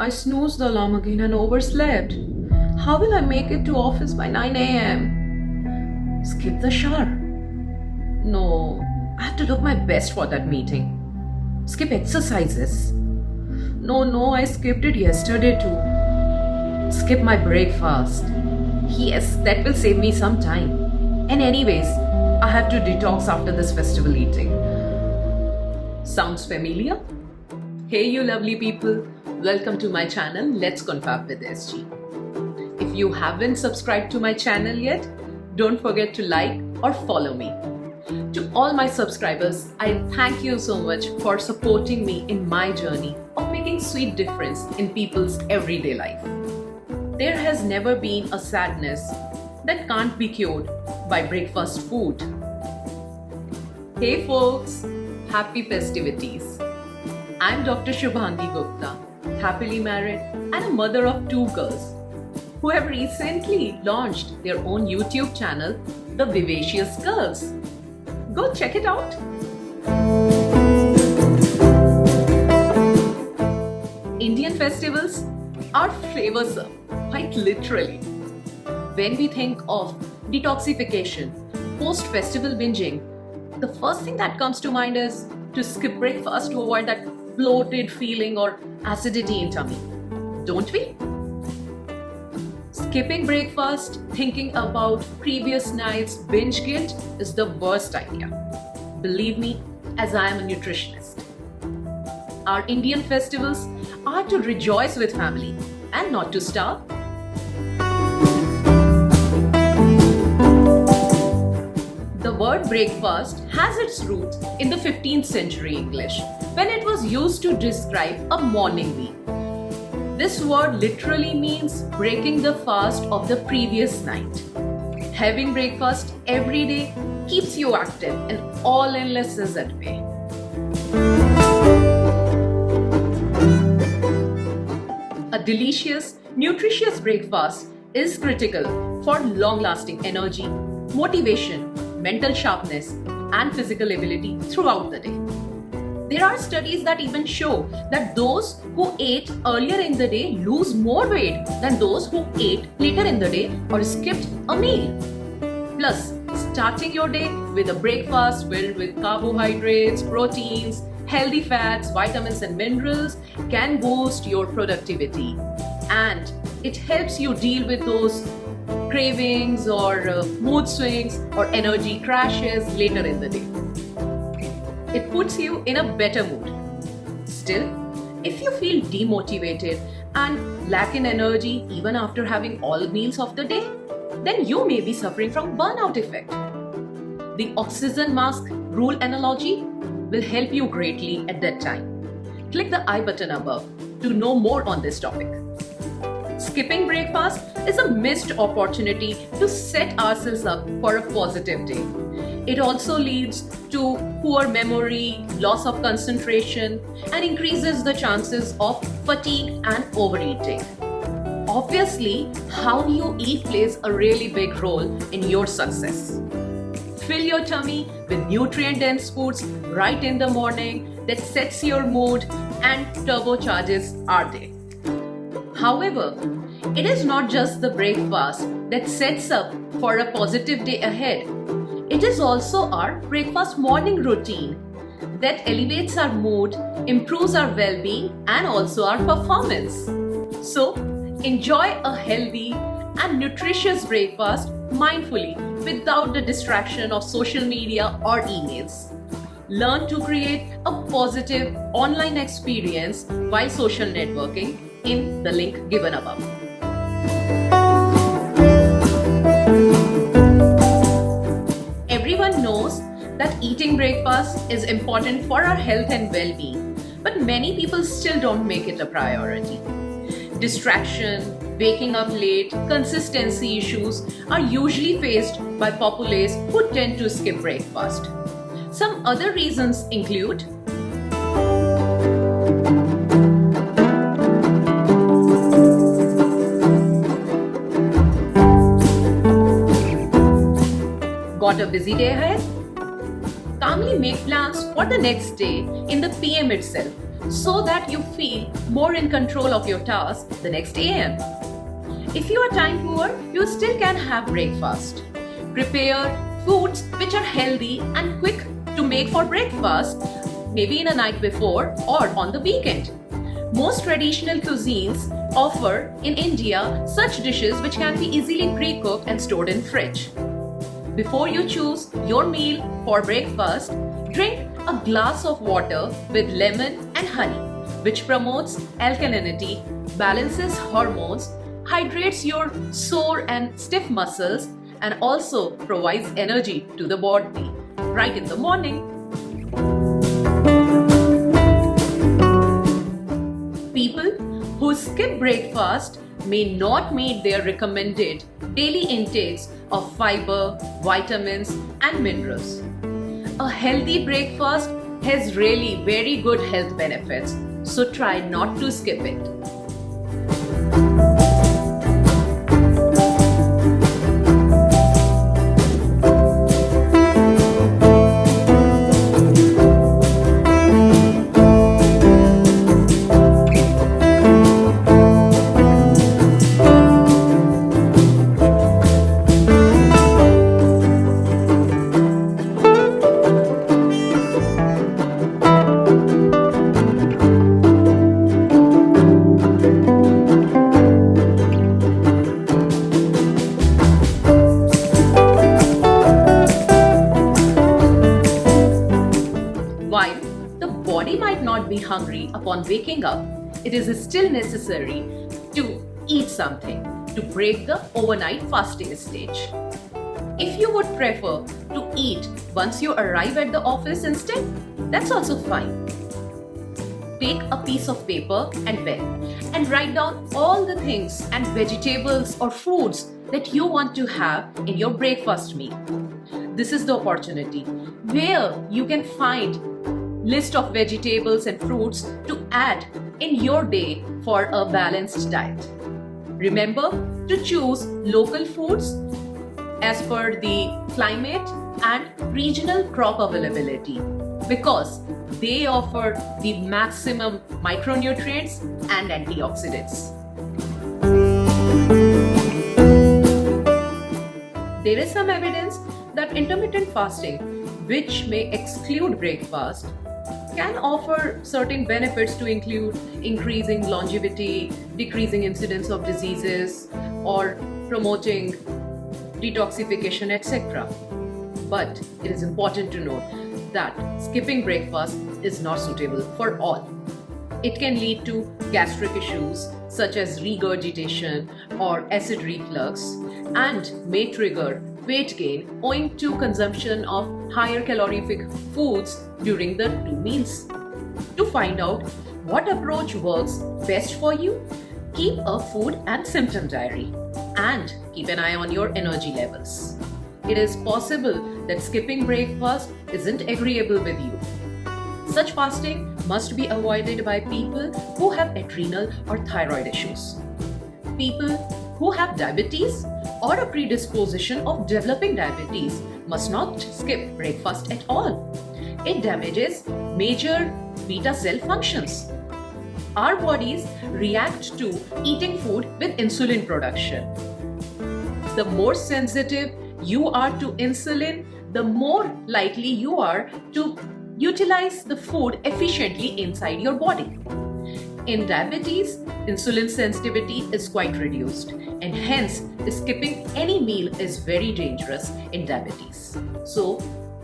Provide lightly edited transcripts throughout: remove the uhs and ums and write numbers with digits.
I snoozed the alarm again and overslept. How will I make it to office by 9 a.m.? Skip the shower. No, I have to look my best for that meeting. Skip exercises. No, I skipped it yesterday too. Skip my breakfast. Yes, that will save me some time. And anyways, I have to detox after this festival eating. Sounds familiar? Hey you lovely people, welcome to my channel Let's Confab with SG. If you haven't subscribed to my channel yet, don't forget to like or follow me. To all my subscribers, I thank you so much for supporting me in my journey of making sweet difference in people's everyday life. There has never been a sadness that can't be cured by breakfast food. Hey folks, happy festivities. I'm Dr. Shubhangi Gupta, happily married and a mother of 2 girls who have recently launched their own YouTube channel, The Vivacious Girls. Go check it out. Indian festivals are flavorsome, quite literally. When we think of detoxification, post-festival binging, the first thing that comes to mind is to skip breakfast to avoid that bloated feeling or acidity in tummy. Don't we? Skipping breakfast, thinking about previous night's binge guilt is the worst idea. Believe me, as I am a nutritionist. Our Indian festivals are to rejoice with family and not to starve. The word breakfast has its roots in the 15th century English, when it was used to describe a morning meal. This word literally means breaking the fast of the previous night. Having breakfast every day keeps you active and all illness is at bay. A delicious, nutritious breakfast is critical for long-lasting energy, motivation, mental sharpness, and physical ability throughout the day. There are studies that even show that those who ate earlier in the day lose more weight than those who ate later in the day or skipped a meal. Plus, starting your day with a breakfast filled with carbohydrates, proteins, healthy fats, vitamins and minerals can boost your productivity, and it helps you deal with those cravings or mood swings or energy crashes later in the day. It puts you in a better mood. Still, if you feel demotivated and lack in energy even after having all meals of the day, then you may be suffering from burnout effect. The oxygen mask rule analogy will help you greatly at that time. Click the I button above to know more on this topic. Skipping breakfast is a missed opportunity to set ourselves up for a positive day. It also leads to poor memory, loss of concentration, and increases the chances of fatigue and overeating. Obviously, how you eat plays a really big role in your success. Fill your tummy with nutrient-dense foods right in the morning that sets your mood and turbocharges our day. However, it is not just the breakfast that sets up for a positive day ahead. It is also our breakfast morning routine that elevates our mood, improves our well-being, and also our performance. So, enjoy a healthy and nutritious breakfast mindfully without the distraction of social media or emails. Learn to create a positive online experience while social networking in the link given above. Everyone knows that eating breakfast is important for our health and well-being, but many people still don't make it a priority. Distraction, waking up late, consistency issues are usually faced by populace who tend to skip breakfast. Some other reasons include got a busy day ahead? Calmly make plans for the next day in the PM itself so that you feel more in control of your task the next AM. If you are time poor, you still can have breakfast. Prepare foods which are healthy and quick to make for breakfast, maybe in a night before or on the weekend. Most traditional cuisines offer in India such dishes which can be easily pre-cooked and stored in fridge. Before you choose your meal for breakfast, drink a glass of water with lemon and honey, which promotes alkalinity, balances hormones, hydrates your sore and stiff muscles, and also provides energy to the body right in the morning. People who skip breakfast may not meet their recommended daily intakes of fiber, vitamins, and minerals. A healthy breakfast has really very good health benefits, so try not to skip it. While the body might not be hungry upon waking up, it is still necessary to eat something to break the overnight fasting stage. If you would prefer to eat once you arrive at the office instead, that's also fine. Take a piece of paper and pen and write down all the things and vegetables or foods that you want to have in your breakfast meal. This is the opportunity where you can find list of vegetables and fruits to add in your day for a balanced diet. Remember to choose local foods as per the climate and regional crop availability because they offer the maximum micronutrients and antioxidants. There is some evidence that intermittent fasting, which may exclude breakfast, can offer certain benefits to include increasing longevity, decreasing incidence of diseases, or promoting detoxification, etc. But it is important to note that skipping breakfast is not suitable for all. It can lead to gastric issues such as regurgitation or acid reflux and may trigger weight gain owing to consumption of higher calorific foods during the two meals. To find out what approach works best for you, keep a food and symptom diary and keep an eye on your energy levels. It is possible that skipping breakfast isn't agreeable with you. Such fasting must be avoided by people who have adrenal or thyroid issues. People who have diabetes or a predisposition of developing diabetes must not skip breakfast at all. It damages major beta cell functions. Our bodies react to eating food with insulin production. The more sensitive you are to insulin, the more likely you are to utilize the food efficiently inside your body. In diabetes, insulin sensitivity is quite reduced, and hence skipping any meal is very dangerous in diabetes. So,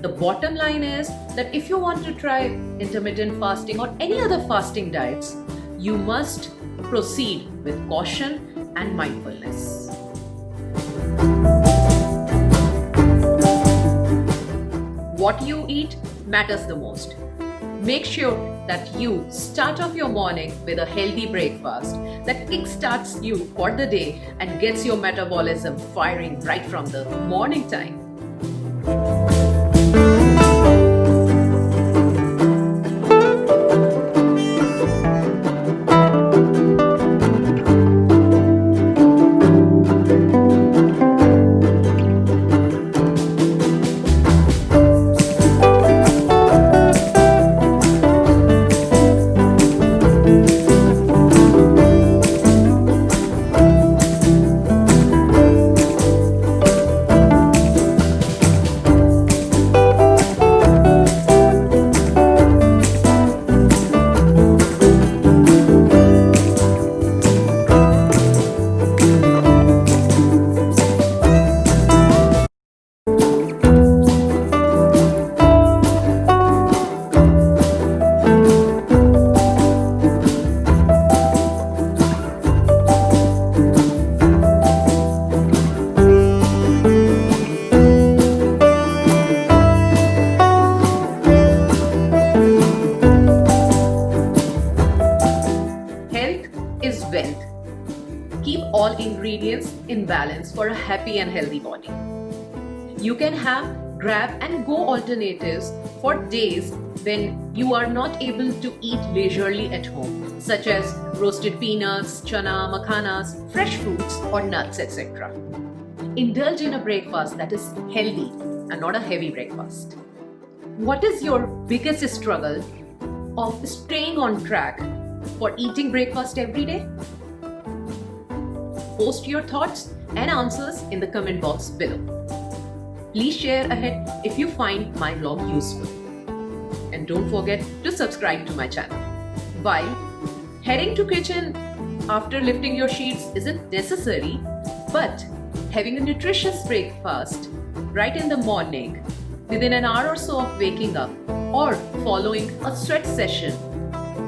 the bottom line is that if you want to try intermittent fasting or any other fasting diets, you must proceed with caution and mindfulness. What you eat matters the most. Make sure that you start off your morning with a healthy breakfast that kickstarts you for the day and gets your metabolism firing right from the morning time. balance for a happy and healthy body. You can have grab and go alternatives for days when you are not able to eat leisurely at home, such as roasted peanuts, chana, makhanas, fresh fruits or nuts, etc. Indulge in a breakfast that is healthy and not a heavy breakfast. What is your biggest struggle of staying on track for eating breakfast every day? Post your thoughts and answers in the comment box below. Please share ahead if you find my vlog useful. And don't forget to subscribe to my channel. While heading to kitchen after lifting your sheets isn't necessary, but having a nutritious breakfast right in the morning, within an hour or so of waking up, or following a sweat session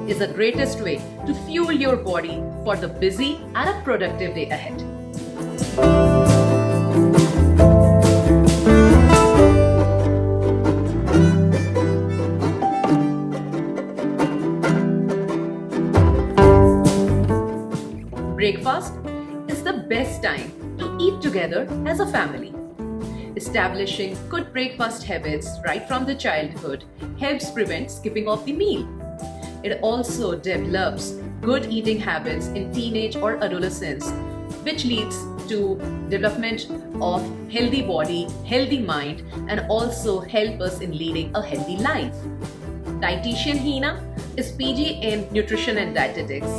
is the greatest way to fuel your body for the busy and a productive day ahead. Breakfast is the best time to eat together as a family. Establishing good breakfast habits right from the childhood helps prevent skipping of the meal. It also develops good eating habits in teenage or adolescence, which leads to development of healthy body, healthy mind, and also help us in leading a healthy life. Dietitian Hina is PG in Nutrition and Dietetics,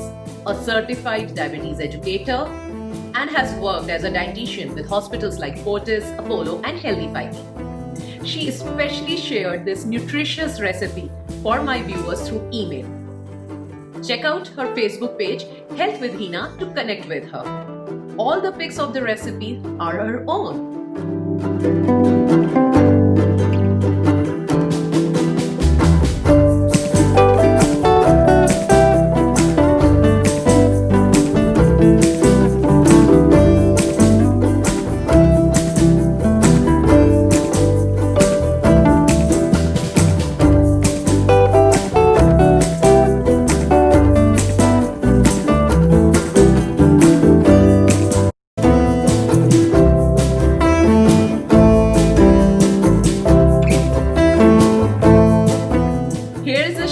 a certified diabetes educator, and has worked as a dietitian with hospitals like Fortis, Apollo, and Healthy 5E. She especially shared this nutritious recipe for my viewers through email. Check out her Facebook page, Health with Hina, to connect with her. All the pics of the recipe are her own.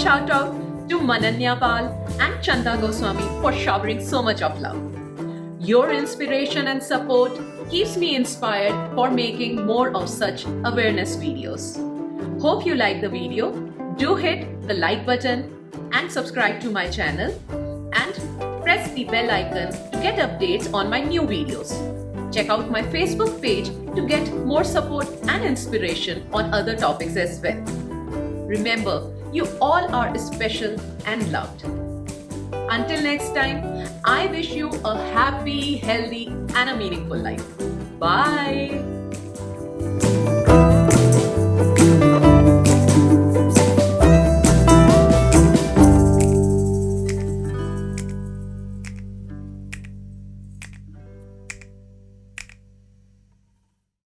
Shout out to Mananya Pal and Chanda Goswami for showering so much of love. Your inspiration and support keeps me inspired for making more of such awareness videos. Hope you like the video. Do hit the like button and subscribe to my channel and press the bell icon to get updates on my new videos. Check out my Facebook page to get more support and inspiration on other topics as well. Remember, you all are special and loved. Until next time, I wish you a happy, healthy, and a meaningful life. Bye.